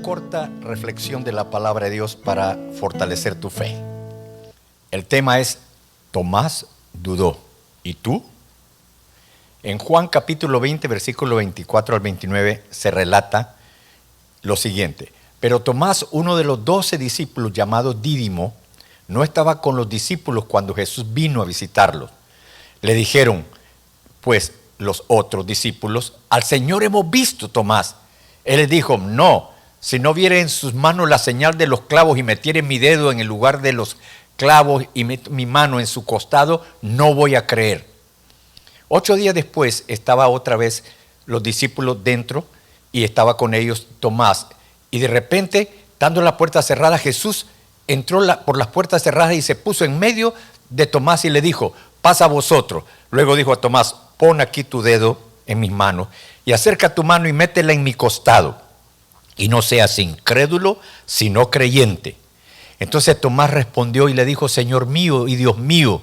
corta reflexión de la palabra de Dios para fortalecer tu fe. El tema es: Tomás dudó. ¿Y tú? En Juan capítulo 20, versículo 24 al 29 se relata lo siguiente: pero Tomás, uno de los 12 discípulos, llamado Dídimo, no estaba con los discípulos cuando Jesús vino a visitarlos. Le dijeron, pues, los otros discípulos: al Señor hemos visto, Tomás. Él les dijo: no, si no viere en sus manos la señal de los clavos y metiere mi dedo en el lugar de los clavos y mi mano en su costado, no voy a creer. 8 días después estaba otra vez los discípulos dentro y estaba con ellos Tomás. Y de repente, estando la puerta cerrada, Jesús entró por las puertas cerradas y se puso en medio de Tomás y le dijo: pasa a vosotros. Luego dijo a Tomás: pon aquí tu dedo en mis manos y acerca tu mano y métela en mi costado. Y no seas incrédulo, sino creyente. Entonces Tomás respondió y le dijo: Señor mío y Dios mío.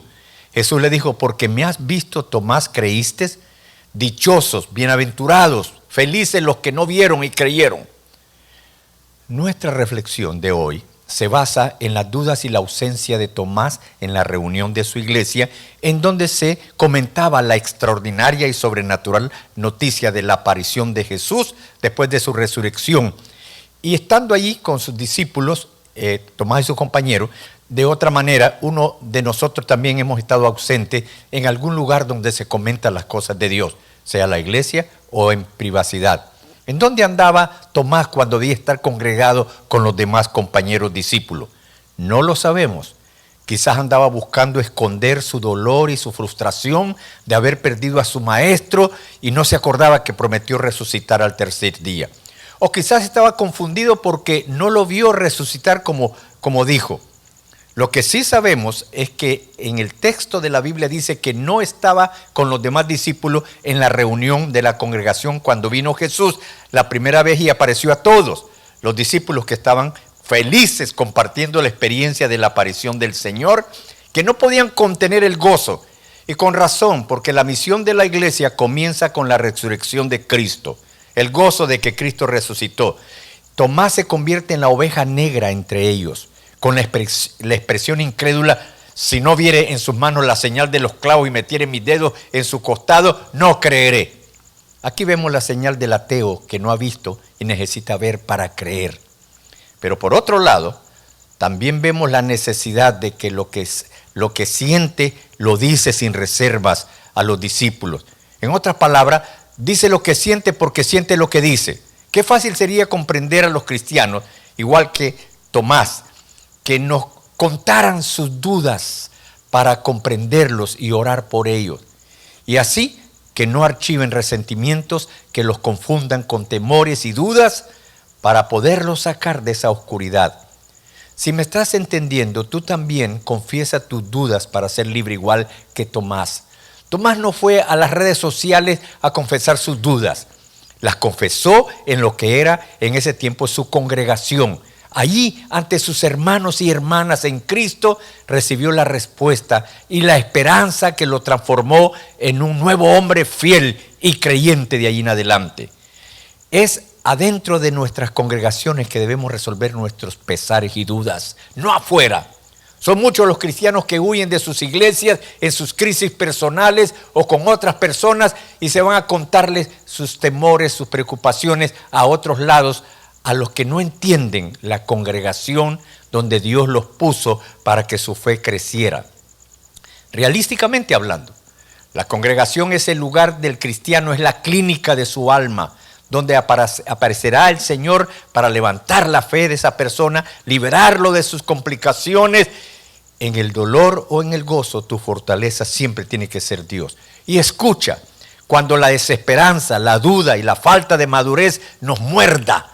Jesús le dijo: porque me has visto, Tomás, creíste. Dichosos, bienaventurados, felices los que no vieron y creyeron. Nuestra reflexión de hoy se basa en las dudas y la ausencia de Tomás en la reunión de su iglesia, en donde se comentaba la extraordinaria y sobrenatural noticia de la aparición de Jesús después de su resurrección. Y estando allí con sus discípulos, Tomás y sus compañeros, de otra manera, uno de nosotros también hemos estado ausente en algún lugar donde se comentan las cosas de Dios, sea la iglesia o en privacidad. ¿En dónde andaba Tomás cuando debía estar congregado con los demás compañeros discípulos? No lo sabemos. Quizás andaba buscando esconder su dolor y su frustración de haber perdido a su maestro y no se acordaba que prometió resucitar al tercer día. O quizás estaba confundido porque no lo vio resucitar como dijo. Lo que sí sabemos es que en el texto de la Biblia dice que no estaba con los demás discípulos en la reunión de la congregación cuando vino Jesús la primera vez y apareció a todos los discípulos que estaban felices compartiendo la experiencia de la aparición del Señor, que no podían contener el gozo. Y con razón, porque la misión de la iglesia comienza con la resurrección de Cristo, el gozo de que Cristo resucitó. Tomás se convierte en la oveja negra entre ellos, con la expresión incrédula: si no viere en sus manos la señal de los clavos y metiere mis dedos en su costado, no creeré. Aquí vemos la señal del ateo que no ha visto y necesita ver para creer. Pero por otro lado, también vemos la necesidad de que lo que siente lo dice sin reservas a los discípulos. En otras palabras, dice lo que siente porque siente lo que dice. Qué fácil sería comprender a los cristianos, igual que Tomás, que nos contaran sus dudas para comprenderlos y orar por ellos. Y así que no archiven resentimientos que los confundan con temores y dudas para poderlos sacar de esa oscuridad. Si me estás entendiendo, tú también confiesa tus dudas para ser libre igual que Tomás. Tomás no fue a las redes sociales a confesar sus dudas. Las confesó en lo que era en ese tiempo su congregación. Allí, ante sus hermanos y hermanas en Cristo, recibió la respuesta y la esperanza que lo transformó en un nuevo hombre fiel y creyente de allí en adelante. Es adentro de nuestras congregaciones que debemos resolver nuestros pesares y dudas, no afuera. Son muchos los cristianos que huyen de sus iglesias en sus crisis personales o con otras personas y se van a contarles sus temores, sus preocupaciones a otros lados, a los que no entienden la congregación donde Dios los puso para que su fe creciera. Realísticamente hablando, la congregación es el lugar del cristiano, es la clínica de su alma, donde aparecerá el Señor para levantar la fe de esa persona, liberarlo de sus complicaciones. En el dolor o en el gozo, tu fortaleza siempre tiene que ser Dios. Y escucha, cuando la desesperanza, la duda y la falta de madurez nos muerda,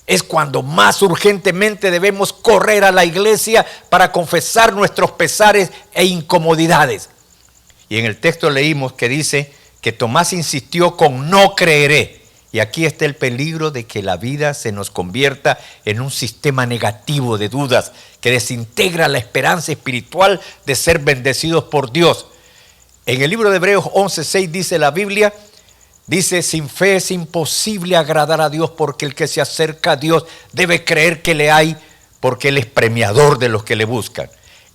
es cuando más urgentemente debemos correr a la iglesia para confesar nuestros pesares e incomodidades. Y en el texto leímos que dice que Tomás insistió con no creeré. Y aquí está el peligro de que la vida se nos convierta en un sistema negativo de dudas que desintegra la esperanza espiritual de ser bendecidos por Dios. En el libro de Hebreos 11:6 dice la Biblia: Dice, sin fe es imposible agradar a Dios, porque el que se acerca a Dios debe creer que le hay, porque Él es premiador de los que le buscan.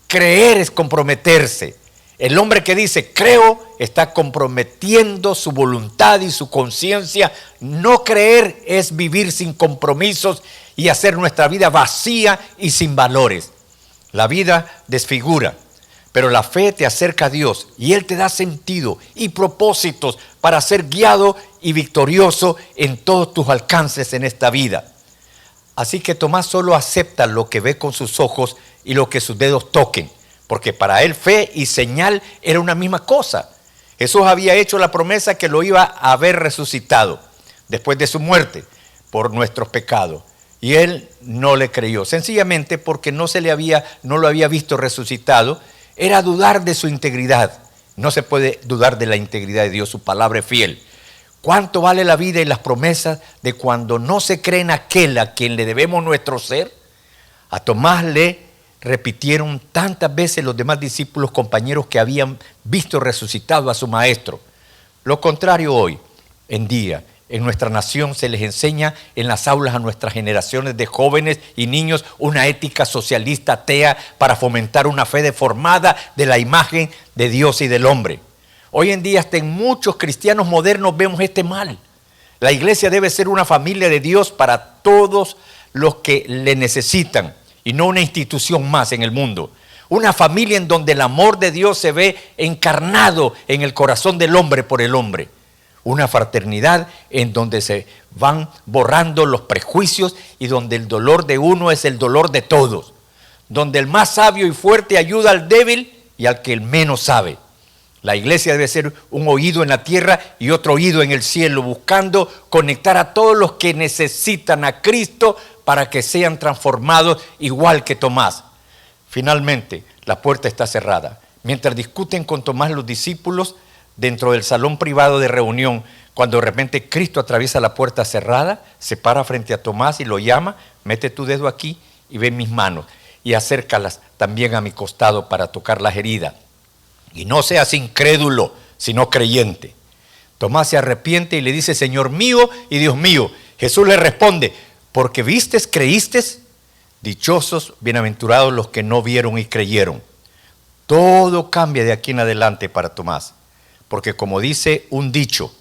Creer es comprometerse. El hombre que dice creo está comprometiendo su voluntad y su conciencia. No creer es vivir sin compromisos y hacer nuestra vida vacía y sin valores. La vida desfigura, pero la fe te acerca a Dios y Él te da sentido y propósitos para ser guiado y victorioso en todos tus alcances en esta vida. Así que Tomás solo acepta lo que ve con sus ojos y lo que sus dedos toquen, porque para él fe y señal era una misma cosa. Jesús había hecho la promesa que lo iba a haber resucitado después de su muerte por nuestros pecados. Y él no le creyó, sencillamente porque no lo había visto resucitado. Era dudar de su integridad. No se puede dudar de la integridad de Dios, su palabra es fiel. ¿Cuánto vale la vida y las promesas de cuando no se cree en aquel a quien le debemos nuestro ser? A Tomás le repitieron tantas veces los demás discípulos, compañeros que habían visto resucitado a su maestro. Lo contrario hoy en día, en nuestra nación se les enseña en las aulas a nuestras generaciones de jóvenes y niños una ética socialista atea para fomentar una fe deformada de la imagen de Dios y del hombre. Hoy en día hasta en muchos cristianos modernos vemos este mal. La iglesia debe ser una familia de Dios para todos los que le necesitan y no una institución más en el mundo. Una familia en donde el amor de Dios se ve encarnado en el corazón del hombre por el hombre. Una fraternidad en donde se van borrando los prejuicios y donde el dolor de uno es el dolor de todos. Donde el más sabio y fuerte ayuda al débil y al que el menos sabe. La iglesia debe ser un oído en la tierra y otro oído en el cielo, buscando conectar a todos los que necesitan a Cristo para que sean transformados igual que Tomás. Finalmente, la puerta está cerrada. Mientras discuten con Tomás los discípulos dentro del salón privado de reunión, cuando de repente Cristo atraviesa la puerta cerrada, se para frente a Tomás y lo llama, mete tu dedo aquí y ve mis manos y acércalas también a mi costado para tocar las heridas. Y no seas incrédulo, sino creyente. Tomás se arrepiente y le dice, Señor mío y Dios mío. Jesús le responde, porque vistes, creístes, dichosos, bienaventurados los que no vieron y creyeron. Todo cambia de aquí en adelante para Tomás, porque como dice un dicho,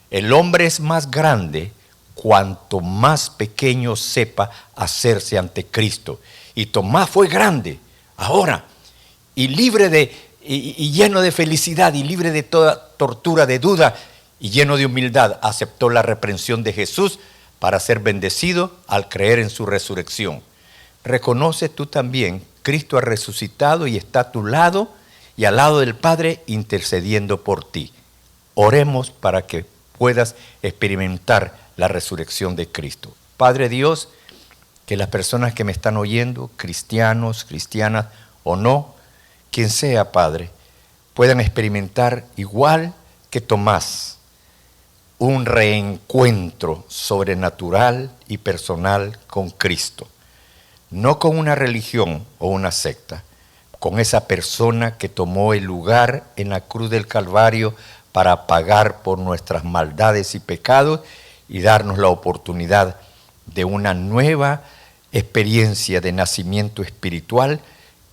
el hombre es más grande cuanto más pequeño sepa hacerse ante Cristo. Y Tomás fue grande ahora y libre y lleno de felicidad y libre de toda tortura de duda y lleno de humildad, aceptó la reprensión de Jesús para ser bendecido al creer en su resurrección. Reconoce tú también, Cristo ha resucitado y está a tu lado y al lado del Padre intercediendo por ti. Oremos para que puedas experimentar la resurrección de Cristo. Padre Dios, que las personas que me están oyendo, cristianos, cristianas o no, quien sea, Padre, puedan experimentar igual que Tomás, un reencuentro sobrenatural y personal con Cristo. No con una religión o una secta, con esa persona que tomó el lugar en la cruz del Calvario para pagar por nuestras maldades y pecados y darnos la oportunidad de una nueva experiencia de nacimiento espiritual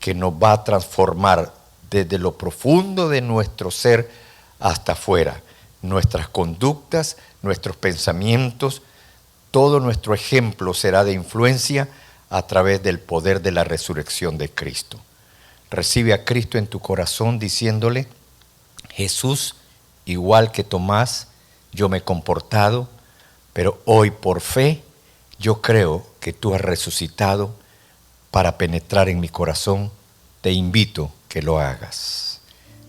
que nos va a transformar desde lo profundo de nuestro ser hasta afuera. Nuestras conductas, nuestros pensamientos, todo nuestro ejemplo será de influencia a través del poder de la resurrección de Cristo. Recibe a Cristo en tu corazón diciéndole, Jesús, igual que Tomás, yo me he comportado, pero hoy por fe yo creo que tú has resucitado para penetrar en mi corazón. Te invito que lo hagas.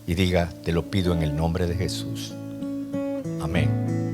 Y diga, te lo pido en el nombre de Jesús. Amén.